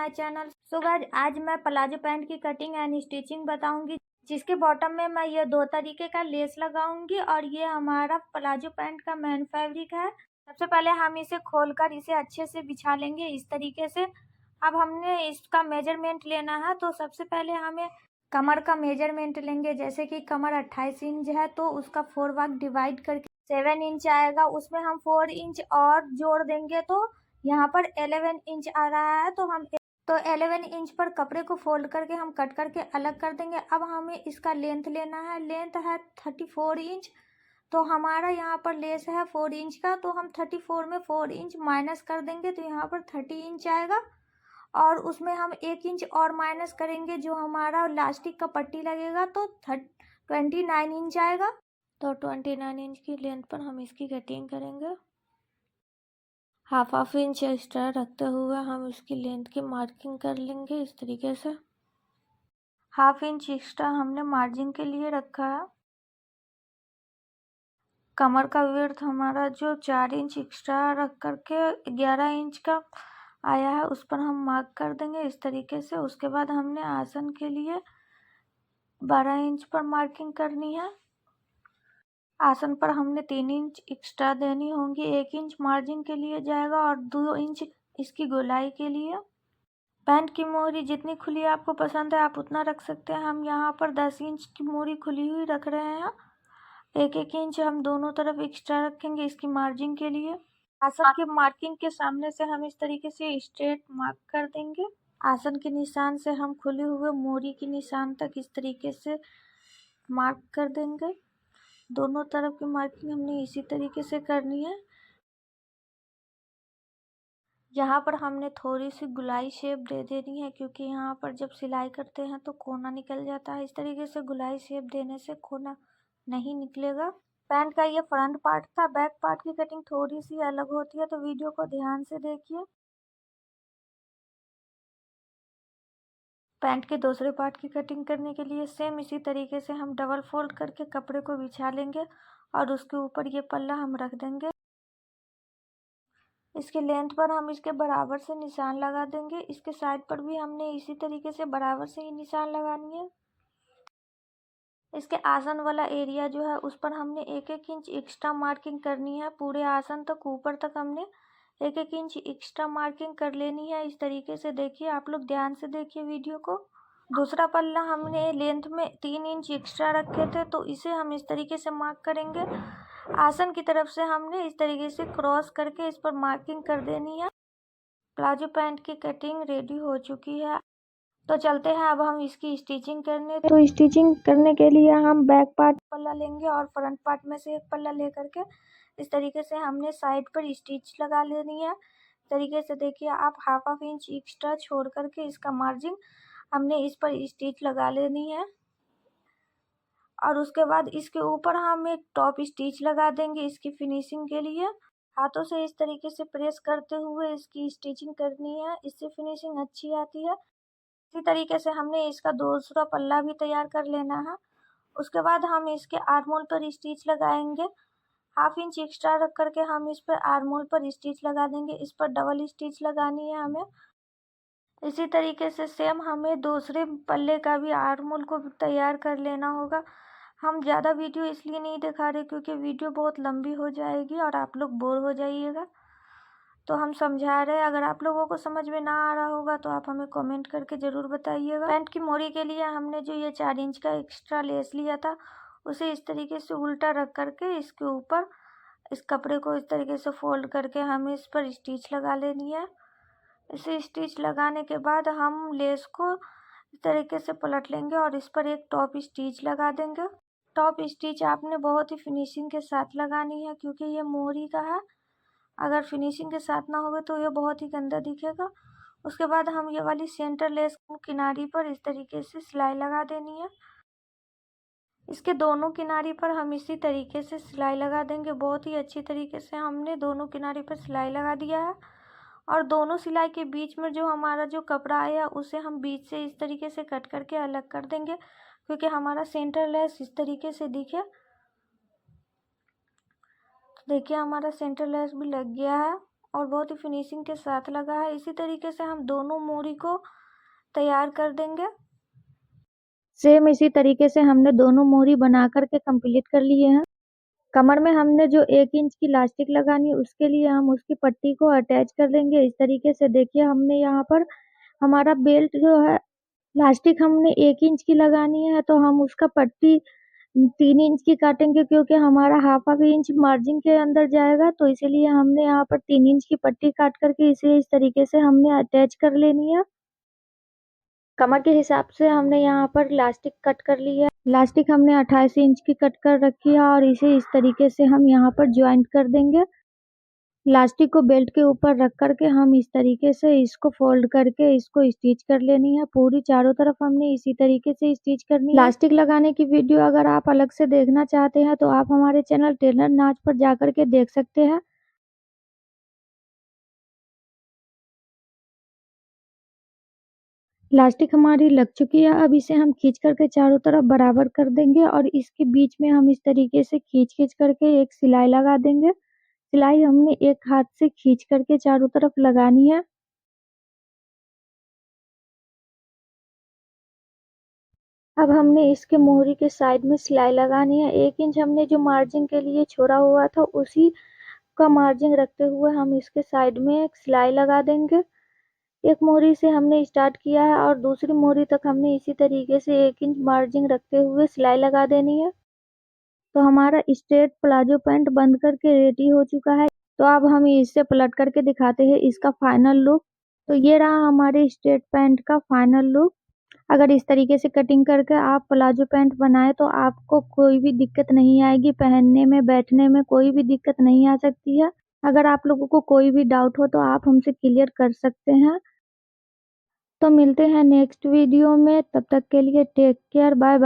My channel. So guys, आज मैं palazzo pant की कटिंग एंड स्टिचिंग बताऊंगी, जिसके बॉटम में मैं ये दो तरीके का लेस लगाऊंगी और ये हमारा प्लाजो पैंट का मेन फैब्रिक है। सबसे पहले हम इसे खोलकर इसे अच्छे से बिछा लेंगे इस तरीके से। अब हमने इसका मेजरमेंट लेना है, तो सबसे पहले हमें कमर का मेजरमेंट लेंगे। जैसे कि कमर 28 इंच है तो उसका 4 भाग डिवाइड करके 7 इंच आएगा, उसमें हम 4 इंच और जोड़ देंगे तो यहाँ पर 11 इंच आ रहा है। तो 11 इंच पर कपड़े को फोल्ड करके हम कट करके अलग कर देंगे। अब हमें इसका लेंथ लेना है, लेंथ है 34 इंच। तो हमारा यहाँ पर लेस है 4 इंच का, तो हम 34 में 4 इंच माइनस कर देंगे तो यहाँ पर 30 इंच आएगा। और उसमें हम 1 इंच और माइनस करेंगे जो हमारा लास्टिक का पट्टी लगेगा, तो 29 इंच आएगा। तो 29 इंच की लेंथ पर हम इसकी कटिंग करेंगे। हाफ इंच एक्स्ट्रा रखते हुए हम इसकी लेंथ की मार्किंग कर लेंगे इस तरीके से। हाफ इंच एक्स्ट्रा हमने मार्जिन के लिए रखा है। कमर का विड्थ हमारा जो 4 इंच एक्स्ट्रा रख करके 11 इंच का आया है, उस पर हम मार्क कर देंगे इस तरीके से। उसके बाद हमने आसन के लिए 12 इंच पर मार्किंग करनी है। आसन पर हमने 3 इंच एक्स्ट्रा देनी होंगी। 1 इंच मार्जिन के लिए जाएगा और 2 इंच इसकी गोलाई के लिए। पैंट की मोहरी जितनी खुली आपको पसंद है आप उतना रख सकते हैं। हम यहाँ पर 10 इंच की मोहरी खुली हुई रख रहे हैं। 1-1 इंच हम दोनों तरफ एक्स्ट्रा रखेंगे इसकी मार्जिन के लिए। आसन की मार्किंग के सामने से हम इस तरीके से स्ट्रेट मार्क कर देंगे। आसन के निशान से हम खुले हुए मोहरी के निशान तक इस तरीके से मार्क कर देंगे। दोनों तरफ की मार्किंग हमने इसी तरीके से करनी है। यहाँ पर हमने थोड़ी सी गुलाई शेप दे देनी है, क्योंकि यहाँ पर जब सिलाई करते हैं तो कोना निकल जाता है। इस तरीके से गुलाई शेप देने से कोना नहीं निकलेगा। पैंट का ये फ्रंट पार्ट था। बैक पार्ट की कटिंग थोड़ी सी अलग होती है, तो वीडियो को ध्यान से देखिए। पैंट के दूसरे पार्ट की कटिंग करने के लिए सेम इसी तरीके से हम डबल फोल्ड करके कपड़े को बिछा लेंगे और उसके ऊपर ये पल्ला हम रख देंगे। इसके लेंथ पर हम इसके बराबर से निशान लगा देंगे। इसके साइड पर भी हमने इसी तरीके से बराबर से ही निशान लगानी है। इसके आसन वाला एरिया जो है उस पर हमने 1-1 इंच एक्स्ट्रा मार्किंग करनी है। पूरे आसन तक ऊपर तक हमने 1-1 इंच एक्स्ट्रा मार्किंग कर लेनी है इस तरीके से। देखिए, आप लोग ध्यान से देखिए वीडियो को। दूसरा पल्ला हमने लेंथ में 3 इंच एक्स्ट्रा रखे थे, तो इसे हम इस तरीके से मार्क करेंगे। आसन की तरफ से हमने इस तरीके से क्रॉस करके इस पर मार्किंग कर देनी है। प्लाजो पैंट की कटिंग रेडी हो चुकी है। तो चलते हैं अब हम इसकी स्टिचिंग करने। तो स्टिचिंग करने के लिए हम बैक पार्ट पल्ला लेंगे और फ्रंट पार्ट में से एक पल्ला लेकर के इस तरीके से हमने साइड पर स्टिच लगा लेनी है। इस तरीके से देखिए, आप हाफ इंच एक्स्ट्रा छोड़ करके इसका मार्जिन हमने इस पर स्टिच लगा लेनी है। और उसके बाद इसके ऊपर हम एक टॉप स्टिच लगा देंगे इसकी फिनिशिंग के लिए। हाथों से इस तरीके से प्रेस करते हुए इसकी स्टिचिंग करनी है, इससे फिनिशिंग अच्छी आती है। इसी तरीके से हमने इसका दूसरा पल्ला भी तैयार कर लेना है। उसके बाद हम इसके आर्मोल पर स्टिच लगाएंगे। हाफ इंच एक्स्ट्रा रख करके हम इस पर आर्मोल पर स्टिच लगा देंगे। इस पर डबल स्टिच लगानी है हमें। इसी तरीके से सेम हमें दूसरे पल्ले का भी आर्मोल को तैयार कर लेना होगा। हम ज़्यादा वीडियो इसलिए नहीं दिखा रहे क्योंकि वीडियो बहुत लंबी हो जाएगी और आप लोग बोर हो जाइएगा, तो हम समझा रहे हैं। अगर आप लोगों को समझ में ना आ रहा होगा तो आप हमें कमेंट करके ज़रूर बताइएगा। पैंट की मोरी के लिए हमने जो ये 4 इंच का एक्स्ट्रा लेस लिया था, उसे इस तरीके से उल्टा रख करके इसके ऊपर इस कपड़े को इस तरीके से फोल्ड करके हमें इस पर स्टिच लगा लेनी है। इसे स्टिच लगाने के बाद हम लेस को इस तरीके से पलट लेंगे और इस पर एक टॉप स्टिच लगा देंगे। टॉप स्टिच आपने बहुत ही फिनिशिंग के साथ लगानी है, क्योंकि ये मोहरी का है। अगर फिनिशिंग के साथ ना होगा तो ये बहुत ही गंदा दिखेगा। उसके बाद हम ये वाली सेंटर लेस किनारी पर इस तरीके से सिलाई लगा देनी है। इसके दोनों किनारी पर हम इसी तरीके से सिलाई लगा देंगे। बहुत ही अच्छी तरीके से हमने दोनों किनारी पर सिलाई लगा दिया है। और दोनों सिलाई के बीच में जो हमारा जो कपड़ा आया उसे हम बीच से इस तरीके से कट करके अलग कर देंगे, क्योंकि हमारा सेंटर लेस इस तरीके से दिखे। देखिए, हमारा सेंटर लेस भी लग गया है। और बहुत ही फिनिशिंग के साथ लगा है। इसी तरीके से हम दोनों मोरी को तैयार कर देंगे। सेम इसी तरीके से हमने दोनों मोरी बना करके कंप्लीट कर लिए हैं। कमर में हमने जो 1 इंच की इलास्टिक लगानी है उसके लिए हम उसकी पट्टी को अटैच कर देंगे। इस तरीके से देखिए हमने यहाँ पर हमारा बेल्ट जो है इलास्टिक हमने 1 इंच की लगानी है, तो हम उसका पट्टी 3 इंच की काटेंगे क्योंकि हमारा हाफ इंच मार्जिन के अंदर जाएगा, तो इसीलिए हमने यहाँ पर 3 इंच की पट्टी काट करके इसे इस तरीके से हमने अटैच कर लेनी है। कमर के हिसाब से हमने यहाँ पर इलास्टिक कट कर ली है। इलास्टिक हमने 28 इंच की कट कर रखी है और इसे इस तरीके से हम यहाँ पर ज्वाइंट कर देंगे। इलास्टिक को बेल्ट के ऊपर रख करके हम इस तरीके से इसको फोल्ड करके इसको स्टिच कर लेनी है। पूरी चारों तरफ हमने इसी तरीके से स्टिच करनी है। इलास्टिक लगाने की वीडियो अगर आप अलग से देखना चाहते हैं तो आप हमारे चैनल टेलर नाच पर जाकर के देख सकते हैं। इलास्टिक हमारी लग चुकी है। अब इसे हम खींच करके चारों तरफ बराबर कर देंगे और इसके बीच में हम इस तरीके से खींच करके एक सिलाई लगा देंगे। सिलाई हमने एक हाथ से खींच करके चारों तरफ लगानी है। अब हमने इसके मोहरी के साइड में सिलाई लगानी है। 1 इंच हमने जो मार्जिन के लिए छोड़ा हुआ था उसी का मार्जिन रखते हुए हम इसके साइड में एक सिलाई लगा देंगे। एक मोहरी से हमने स्टार्ट किया है और दूसरी मोहरी तक हमने इसी तरीके से 1 इंच मार्जिन रखते हुए सिलाई लगा देनी है। तो हमारा स्ट्रेट प्लाजो पैंट बंद करके रेडी हो चुका है। तो अब हम इससे पलट करके दिखाते हैं इसका फाइनल लुक। तो ये रहा हमारे स्ट्रेट पैंट का फाइनल लुक। अगर इस तरीके से कटिंग करके आप प्लाजो पैंट बनाए तो आपको कोई भी दिक्कत नहीं आएगी, पहनने में बैठने में कोई भी दिक्कत नहीं आ सकती है। अगर आप लोगों को कोई भी डाउट हो तो आप हमसे क्लियर कर सकते हैं। तो मिलते हैं नेक्स्ट वीडियो में, तब तक के लिए टेक केयर, बाय बाय।